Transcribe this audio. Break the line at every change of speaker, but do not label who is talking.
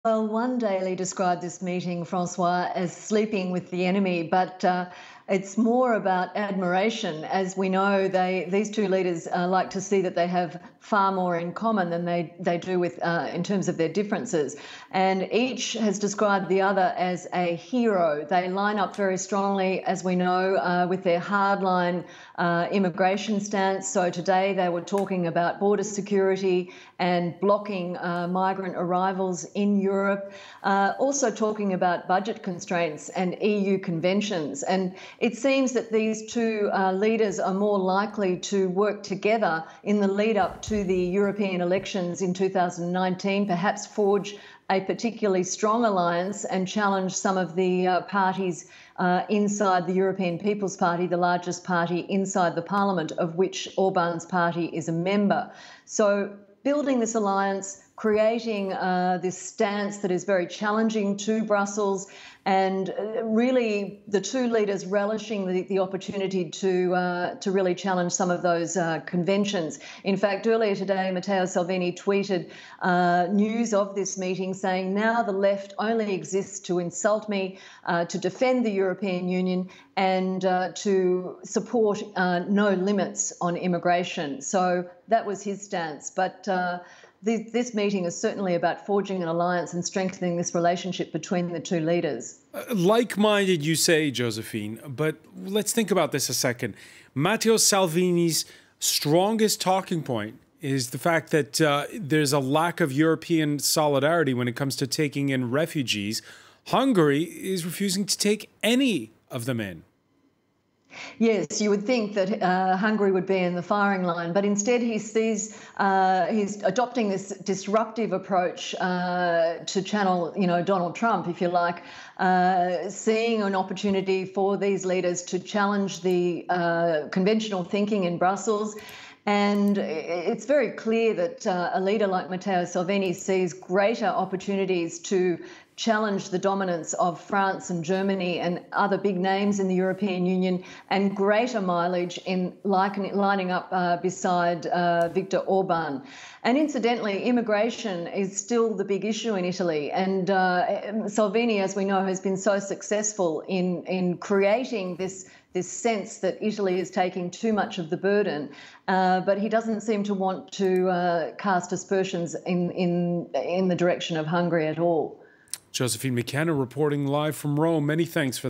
Well, one daily described this meeting, Francois, as sleeping with the enemy, but it's more about admiration. As we know, these two leaders like to see that they have far more in common than they do with in terms of their differences. And each has described the other as a hero. They line up very strongly, as we know, with their hardline immigration stance. So today they were talking about border security and blocking migrant arrivals in Europe, also talking about budget constraints and EU conventions. And it seems that these two leaders are more likely to work together in the lead up to the European elections in 2019, perhaps forge a particularly strong alliance and challenge some of the parties inside the European People's Party, the largest party inside the parliament, of which Orban's party is a member. So building this alliance, creating this stance that is very challenging to Brussels, and really the two leaders relishing the opportunity to really challenge some of those conventions. In fact, earlier today, Matteo Salvini tweeted news of this meeting saying, "Now the left only exists to insult me, to defend the European Union, and to support no limits on immigration." So that was his stance. But this meeting is certainly about forging an alliance and strengthening this relationship between the two leaders.
Like-minded, you say, Josephine, but let's think about this a second. Matteo Salvini's strongest talking point is the fact that there's a lack of European solidarity when it comes to taking in refugees. Hungary is refusing to take any of them in.
Yes, you would think that Hungary would be in the firing line, but instead he's adopting this disruptive approach to channel, Donald Trump, if you like, seeing an opportunity for these leaders to challenge the conventional thinking in Brussels. And it's very clear that a leader like Matteo Salvini sees greater opportunities to challenge the dominance of France and Germany and other big names in the European Union, and greater mileage in lining up beside Viktor Orban. And incidentally, immigration is still the big issue in Italy. And Salvini, as we know, has been so successful in creating this sense that Italy is taking too much of the burden, but he doesn't seem to want to cast aspersions in the direction of Hungary at all.
Josephine McKenna reporting live from Rome. Many thanks for that.